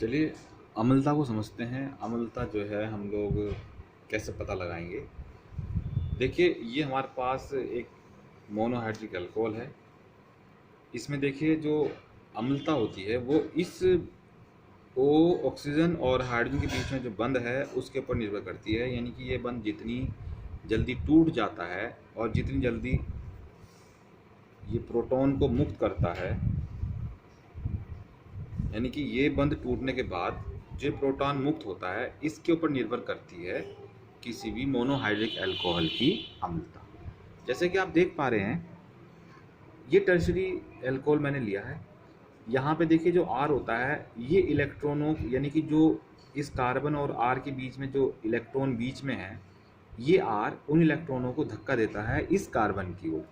चलिए अम्लता को समझते हैं। अम्लता जो है हम लोग कैसे पता लगाएंगे। देखिए ये हमारे पास एक मोनोहाइड्रिक अल्कोहल है। इसमें देखिए जो अम्लता होती है वो इस ओ ऑक्सीजन और हाइड्रोजन के बीच में जो बंध है उसके ऊपर निर्भर करती है। यानी कि ये बंध जितनी जल्दी टूट जाता है और जितनी जल्दी ये प्रोटॉन को मुक्त करता है, यानी कि ये बंध टूटने के बाद जो प्रोटॉन मुक्त होता है, इसके ऊपर निर्भर करती है किसी भी मोनोहाइड्रिक अल्कोहल की अम्लता। जैसे कि आप देख पा रहे हैं, ये टर्शरी अल्कोहल मैंने लिया है। यहाँ पे देखिए जो R होता है ये इलेक्ट्रॉनों, यानी कि जो इस कार्बन और R के बीच में जो इलेक्ट्रॉन बीच में है, ये R उन इलेक्ट्रॉनों को धक्का देता है इस कार्बन की ओर।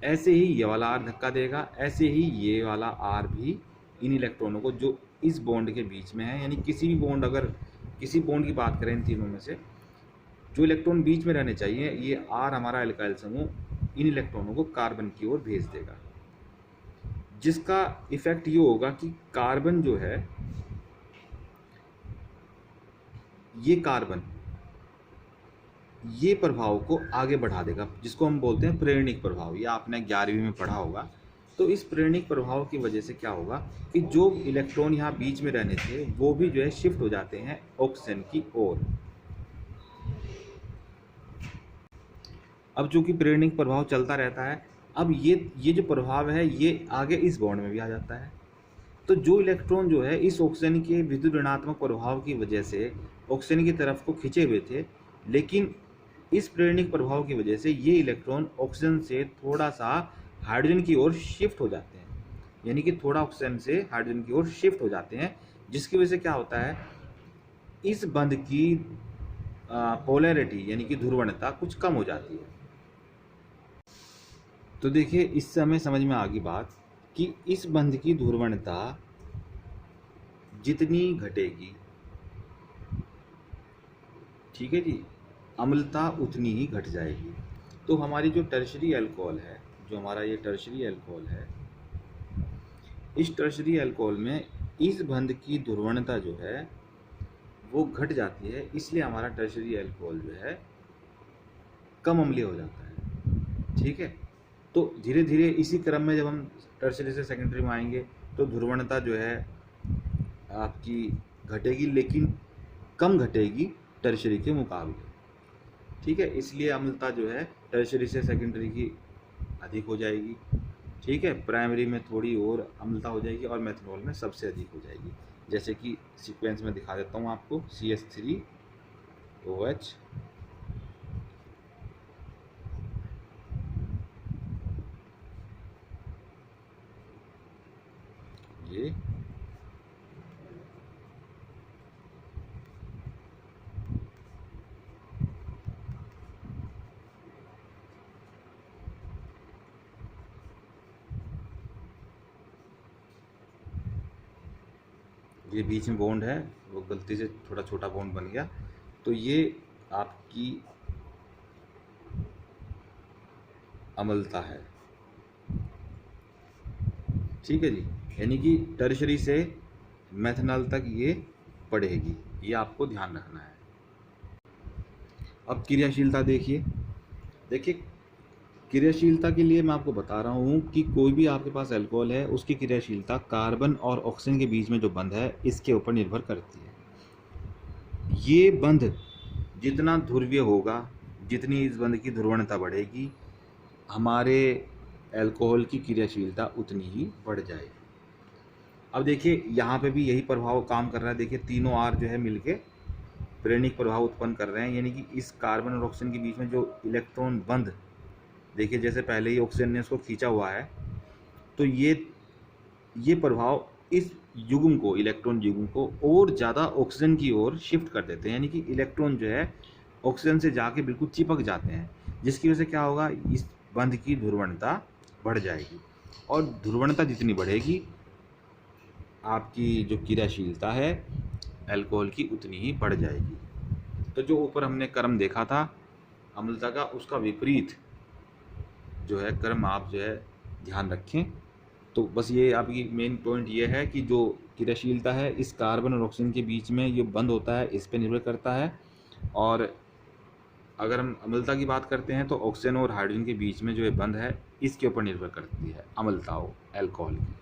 ऐसे ही ये वाला R धक्का देगा, ऐसे ही ये वाला R भी इन इलेक्ट्रॉनों को जो इस बॉन्ड के बीच में है, यानी किसी भी बॉन्ड, अगर किसी बॉन्ड की बात करें इन तीनों में से जो इलेक्ट्रॉन बीच में रहने चाहिए, ये R हमारा एल्काइल समूह इन इलेक्ट्रॉनों को कार्बन की ओर भेज देगा, जिसका इफेक्ट ये होगा कि कार्बन जो है, ये कार्बन ये प्रभाव को आगे बढ़ा देगा, जिसको हम बोलते हैं प्रेरणिक प्रभाव। ये आपने 11वीं में पढ़ा होगा। तो इस प्रेरणिक प्रभाव की वजह से क्या होगा कि जो इलेक्ट्रॉन यहाँ बीच में रहने थे वो भी जो है शिफ्ट हो जाते हैं ऑक्सीजन की ओर। अब चूंकि प्रेरणिक प्रभाव चलता रहता है, अब ये जो प्रभाव है ये आगे इस बॉन्ड में भी आ जाता है। तो जो इलेक्ट्रॉन जो है इस ऑक्सीजन के विद्युत ऋणात्मक प्रभाव की वजह से ऑक्सीजन की तरफ को खिंचे हुए थे, लेकिन इस प्रेरणिक प्रभाव की वजह से ये इलेक्ट्रॉन ऑक्सीजन से थोड़ा सा हाइड्रोजन की ओर शिफ्ट हो जाते हैं। यानी कि थोड़ा ऑक्सीजन से हाइड्रोजन की ओर शिफ्ट हो जाते हैं, जिसकी वजह से क्या होता है, इस बंध की पोलैरिटी यानी कि ध्रुवणता कुछ कम हो जाती है। तो देखिए इससे हमें समझ में आ गई बात कि इस बंध की ध्रुवणता जितनी घटेगी, ठीक है जी, अम्लता उतनी ही घट जाएगी। तो हमारी जो टर्शरी अल्कोहल है, जो हमारा ये टर्शरी अल्कोहल है, इस टर्शरी अल्कोहल में इस बंध की ध्रुवणता जो है वो घट जाती है, इसलिए हमारा टर्शरी अल्कोहल जो है कम अम्लीय हो जाता है। ठीक है, तो धीरे धीरे इसी क्रम में जब हम टर्शरी से सेकेंडरी में आएंगे तो ध्रुवणता जो है आपकी घटेगी, लेकिन कम घटेगी टर्शरी के मुकाबले। ठीक है, इसलिए अम्लता जो है टर्शरी से सेकेंडरी की अधिक हो जाएगी। ठीक है, प्राइमरी में थोड़ी और अम्लता हो जाएगी और मेथनॉल में सबसे अधिक हो जाएगी। जैसे कि सीक्वेंस में दिखा देता हूँ आपको, CH3OH, ये बीच में बॉन्ड है, वो गलती से थोड़ा छोटा बॉन्ड बन गया, तो ये आपकी अम्लता है। ठीक है जी, यानी कि टर्शरी से मेथनॉल तक ये बढ़ेगी, ये आपको ध्यान रखना है। अब क्रियाशीलता देखिए। देखिए क्रियाशीलता के लिए मैं आपको बता रहा हूँ कि कोई भी आपके पास अल्कोहल है उसकी क्रियाशीलता कार्बन और ऑक्सीजन के बीच में जो बंध है इसके ऊपर निर्भर करती है। ये बंध जितना ध्रुवीय होगा, जितनी इस बंध की ध्रुवणता बढ़ेगी, हमारे अल्कोहल की क्रियाशीलता उतनी ही बढ़ जाएगी। अब देखिए यहाँ पे भी यही प्रभाव काम कर रहा है। देखिए तीनों R जो है मिलके प्रेरणिक प्रभाव उत्पन्न कर रहे हैं, यानी कि इस कार्बन और ऑक्सीजन के बीच में जो इलेक्ट्रॉन बंध, देखिए जैसे पहले ही ऑक्सीजन ने उसको खींचा हुआ है, तो ये प्रभाव इस युग्म को, इलेक्ट्रॉन युग्म को और ज़्यादा ऑक्सीजन की ओर शिफ्ट कर देते हैं। यानी कि इलेक्ट्रॉन जो है ऑक्सीजन से जाके बिल्कुल चिपक जाते हैं, जिसकी वजह से क्या होगा, इस बंध की ध्रुवणता बढ़ जाएगी, और ध्रुवणता जितनी बढ़ेगी आपकी जो क्रियाशीलता है अल्कोहल की उतनी ही बढ़ जाएगी। तो जो ऊपर हमने क्रम देखा था अम्लता का, उसका विपरीत जो है क्रम आप जो है ध्यान रखें। तो बस ये आपकी मेन पॉइंट ये है कि जो क्रियाशीलता है इस कार्बन और ऑक्सीजन के बीच में ये बंद होता है, इस पे निर्भर करता है। और अगर हम अम्लता की बात करते हैं तो ऑक्सीजन और हाइड्रोजन के बीच में जो ये बंद है इसके ऊपर निर्भर करती है अम्लता हो अल्कोहल की।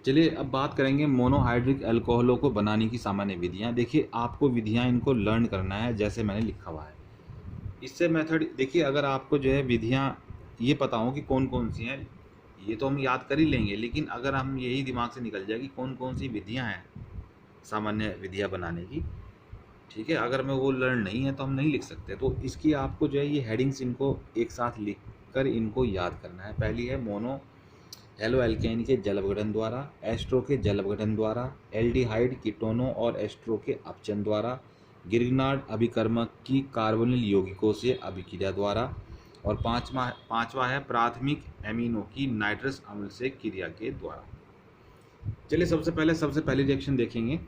चलिए अब बात करेंगे मोनोहाइड्रिक अल्कोहलों को बनाने की सामान्य विधियां। देखिए आपको विधियां इनको लर्न करना है जैसे मैंने लिखा हुआ है। इससे मेथड देखिए, अगर आपको जो है विधियां ये पता हो कि कौन कौन सी हैं, ये तो हम याद कर ही लेंगे, लेकिन अगर हम यही दिमाग से निकल जाए कि कौन कौन सी विधियां हैं सामान्य विधियां बनाने की, ठीक है, अगर में वो लर्न नहीं है तो हम नहीं लिख सकते। तो इसकी आपको जो है ये हेडिंग्स इनको एक साथ लिख कर इनको याद करना है। पहली है मोनो हेलो एल्केन के जल अपघटन द्वारा, एस्ट्रो के जल अपघटन द्वारा, एल्डिहाइड कीटोनों और एस्ट्रो के अपचन द्वारा, गिरनार्ड अभिकर्मक की कार्बोनिल यौगिकों से अभिक्रिया द्वारा, और पांचवा है प्राथमिक एमिनो की नाइट्रस अम्ल से क्रिया के द्वारा। चलिए सबसे पहले रिएक्शन देखेंगे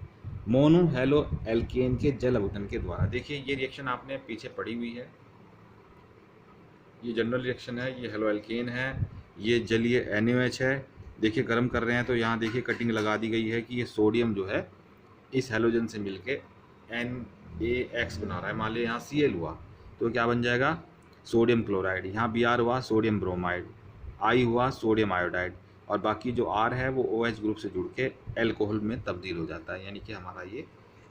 मोनो हेलो एल्केन के जल अपघटन के द्वारा। देखिए ये रिएक्शन आपने पीछे पढ़ी हुई है, ये जनरल रिएक्शन है, ये हेलो एल्केन है, ये जलीय NaOH है। देखिए गर्म कर रहे हैं तो यहाँ देखिए कटिंग लगा दी गई है कि ये सोडियम जो है इस हेलोजन से मिलके NaX बना रहा है। मान लीजिए यहाँ Cl हुआ तो क्या बन जाएगा सोडियम क्लोराइड, यहाँ Br हुआ सोडियम ब्रोमाइड, I हुआ सोडियम आयोडाइड, और बाकी जो R है वो OH ग्रुप से जुड़ के एल्कोहल में तब्दील हो जाता है, यानी कि हमारा ये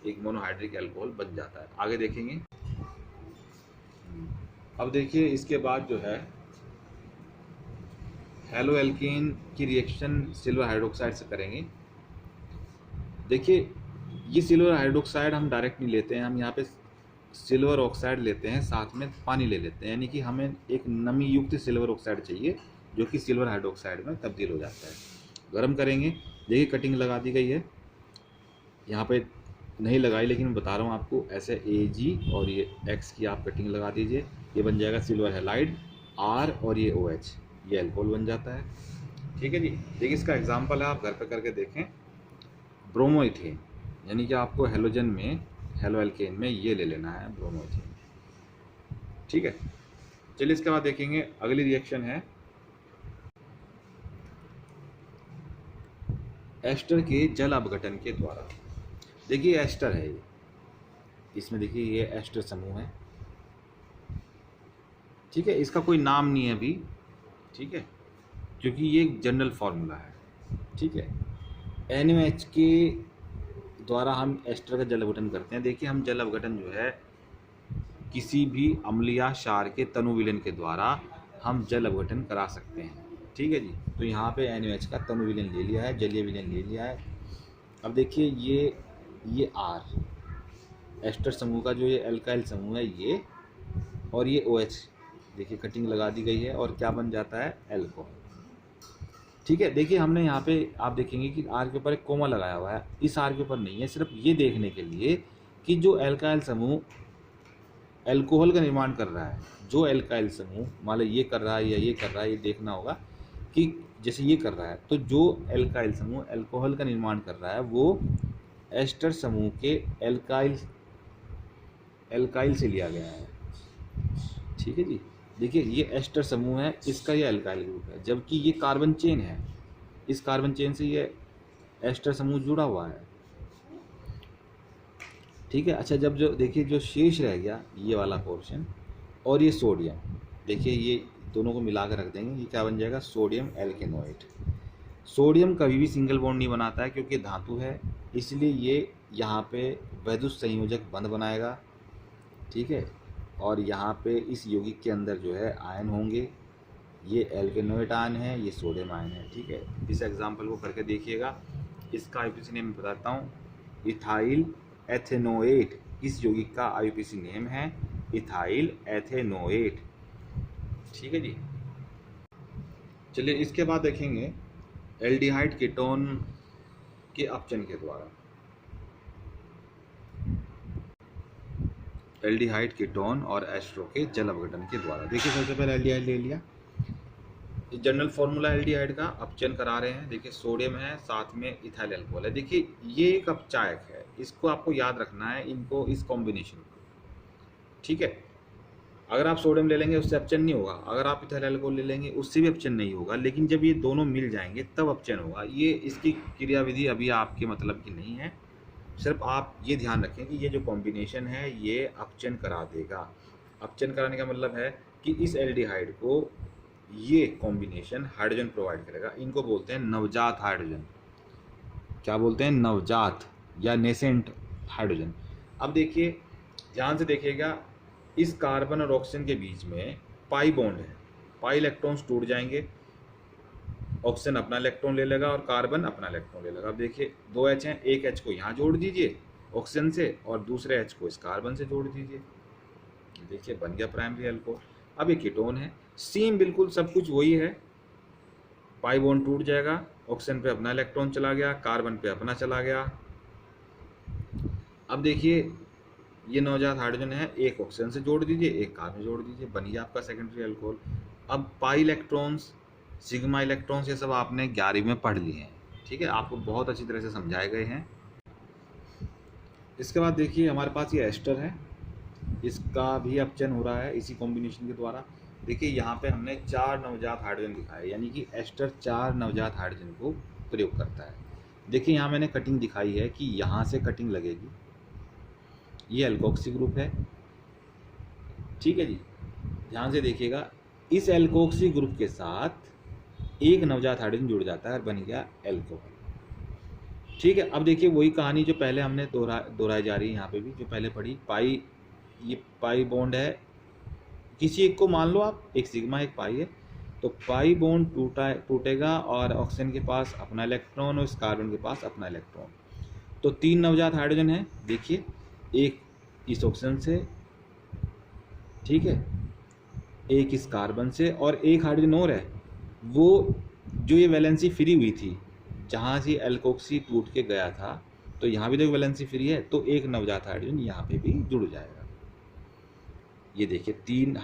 एक मोनोहाइड्रिक एल्कोहल बन जाता है। आगे देखेंगे। अब देखिए इसके बाद जो है हेलो एल्केन की रिएक्शन सिल्वर हाइड्रोक्साइड से करेंगे। देखिए ये सिल्वर हाइड्रोक्साइड हम डायरेक्ट नहीं लेते हैं, हम यहाँ पे सिल्वर ऑक्साइड लेते हैं, साथ में पानी ले लेते हैं, यानी कि हमें एक नमी युक्त सिल्वर ऑक्साइड चाहिए जो कि सिल्वर हाइड्रोक्साइड में तब्दील हो जाता है। गर्म करेंगे। देखिए कटिंग लगा दी गई है, यहाँ पे नहीं लगाई लेकिन मैं बता रहा हूँ आपको, ऐसे Ag और ये X की आप कटिंग लगा दीजिए, ये बन जाएगा सिल्वर हैलाइड R और ये OH, ये अल्कोहल बन जाता है। ठीक है जी। देखिए इसका एग्जांपल है, आप घर पे करके देखें। ब्रोमोइथेन, यानी कि आपको हेलोजन में हेलो एल्केन में ये ले लेना है ब्रोमोइथेन। ठीक है। चलिए इसके बाद देखेंगे अगली रिएक्शन है एस्टर के जल अपघटन के द्वारा। देखिए एस्टर है ये, इसमें देखिए ये एस्टर समूह है। ठीक है, इसका कोई नाम नहीं है अभी, ठीक है, क्योंकि ये एक जनरल फार्मूला है। ठीक है, NaOH के द्वारा हम एस्टर का जल अपघटन करते हैं। देखिए हम जल अपघटन जो है किसी भी अम्लीय क्षार के तनु विलयन के द्वारा हम जल अपघटन करा सकते हैं। ठीक है जी। तो यहाँ पे NaOH का तनु विलयन ले लिया है, जलीय विलयन ले लिया है। अब देखिए ये R एस्टर समूह का जो ये एल्काइल समूह है ये, और ये OH, देखिए कटिंग लगा दी गई है, और क्या बन जाता है एल्कोहल। ठीक है। देखिए हमने यहाँ पे आप देखेंगे कि R के ऊपर एक कोमा लगाया हुआ है, इस R के ऊपर नहीं है, सिर्फ ये देखने के लिए कि जो एल्काइल समूह एल्कोहल का निर्माण कर रहा है, जो एल्काइल समूह मान लो ये कर रहा है या ये कर रहा है, ये देखना होगा कि जैसे ये कर रहा है तो जो एल्काइल समूह एल्कोहल का निर्माण कर रहा है वो एस्टर समूह के एल्काइल से लिया गया है। ठीक है जी। देखिए ये एस्टर समूह है, इसका ये एल्काइल ग्रुप है, जबकि ये कार्बन चेन है, इस कार्बन चेन से ये एस्टर समूह जुड़ा हुआ है। ठीक है। अच्छा, जब जो देखिए जो शेष रह गया ये वाला पोर्शन और ये सोडियम, देखिए ये दोनों को मिला कर रख देंगे, ये क्या बन जाएगा सोडियम एल्केनोइड। सोडियम कभी भी सिंगल बॉन्ड नहीं बनाता है क्योंकि धातु है, इसलिए ये यहाँ पे वैद्युत संयोजक बंध बनाएगा। ठीक है। और यहाँ पे इस यौगिक के अंदर जो है आयन होंगे, ये एल्केनोइड आयन है, ये सोडियम आयन है। ठीक है। इस एग्जांपल को करके देखिएगा। इसका IUPAC नेम बताता हूँ, इथाइल एथेनोएट, इस यौगिक का IUPAC नेम है इथाइल एथेनोएट। ठीक है जी। चलिए इसके बाद देखेंगे एल्डिहाइड कीटोन के अपचन के द्वारा। एल्डिहाइड कीटोन और एस्ट्रो के जल अपघटन के द्वारा। देखिए सबसे पहले एल्डिहाइड ले लिया, जनरल फॉर्मूला एल्डिहाइड का अपचन करा रहे हैं। देखिए सोडियम है, साथ में इथाइल अल्कोहल है। देखिए ये एक अपचायक है, इसको आपको याद रखना है, इनको इस कॉम्बिनेशन को। ठीक है। अगर आप सोडियम ले लेंगे उससे अपचन नहीं होगा, अगर आप इथाइल अल्कोहल ले लेंगे उससे भी अपचन नहीं होगा, लेकिन जब ये दोनों मिल जाएंगे तब अपचन होगा। ये इसकी क्रियाविधि अभी आपके मतलब की नहीं है, सिर्फ आप ये ध्यान रखें कि ये जो कॉम्बिनेशन है ये अपचन करा देगा। अपचन कराने का मतलब है कि इस एल्डिहाइड को ये कॉम्बिनेशन हाइड्रोजन प्रोवाइड करेगा। इनको बोलते हैं नवजात हाइड्रोजन। क्या बोलते हैं? नवजात या नेसेंट हाइड्रोजन। अब देखिए, ध्यान से देखिएगा, इस कार्बन और ऑक्सीजन के बीच में पाई बॉन्ड है, पाई इलेक्ट्रॉन्स टूट जाएंगे, ऑक्सीजन अपना इलेक्ट्रॉन ले लेगा और कार्बन अपना इलेक्ट्रॉन ले लेगा। अब देखिए 2 H हैं, एक H को यहाँ जोड़ दीजिए ऑक्सीजन से और दूसरे H को इस कार्बन से जोड़ दीजिए, देखिए बन गया प्राइमरी अल्कोहल। अब ये कीटोन है, सेम बिल्कुल सब कुछ वही है, पाई बॉन्ड टूट जाएगा, ऑक्सीजन पे अपना इलेक्ट्रॉन चला गया, कार्बन पे अपना चला गया। अब देखिए ये नवजात हाइड्रोजन है, एक ऑक्सीजन से जोड़ दीजिए, एक कार्बन जोड़ दीजिए, बन गया आपका सेकेंडरी अल्कोहल। अब पाई इलेक्ट्रॉन्स, सिग्मा इलेक्ट्रॉन्स, ये सब आपने 11वीं में पढ़ लिए हैं, ठीक है, आपको बहुत अच्छी तरह से समझाए गए हैं। इसके बाद देखिए हमारे पास ये एस्टर है, इसका भी अपचयन हो रहा है इसी कॉम्बिनेशन के द्वारा। देखिए यहाँ पे हमने 4 नवजात हाइड्रोजन दिखाए, यानी कि एस्टर 4 नवजात हाइड्रोजन को प्रयोग करता है। देखिए यहाँ मैंने कटिंग दिखाई है कि यहाँ से कटिंग लगेगी, ये एल्कोक्सी ग्रुप है, ठीक है जी, ध्यान से देखिएगा, इस एल्कोक्सी ग्रुप के साथ एक नवजात हाइड्रोजन जुड़ जाता है और बन गया एल्कोहल, ठीक है। अब देखिए वही कहानी जो पहले हमने दोहराई जा रही है, यहाँ पे भी जो पहले पढ़ी, पाई, ये पाई बॉन्ड है, किसी एक को मान लो आप, एक सिग्मा एक पाई है, तो पाई बॉन्ड टूटेगा और ऑक्सीजन के पास अपना इलेक्ट्रॉन और इस कार्बन के पास अपना इलेक्ट्रॉन, तो 3 नवजात हाइड्रोजन है, देखिए एक इस ऑक्सीजन से, ठीक है, एक इस कार्बन से और एक हाइड्रोजन और है, वो जो ये वैलेंसी फ्री हुई थी, जहाँ से एल्कोक्सी टूट के गया था, तो यहाँ भी तो वैलेंसी फ्री है, तो एक नवजात हाइड्रोजन यहाँ पे भी जुड़ जाएगा। ये देखिए 3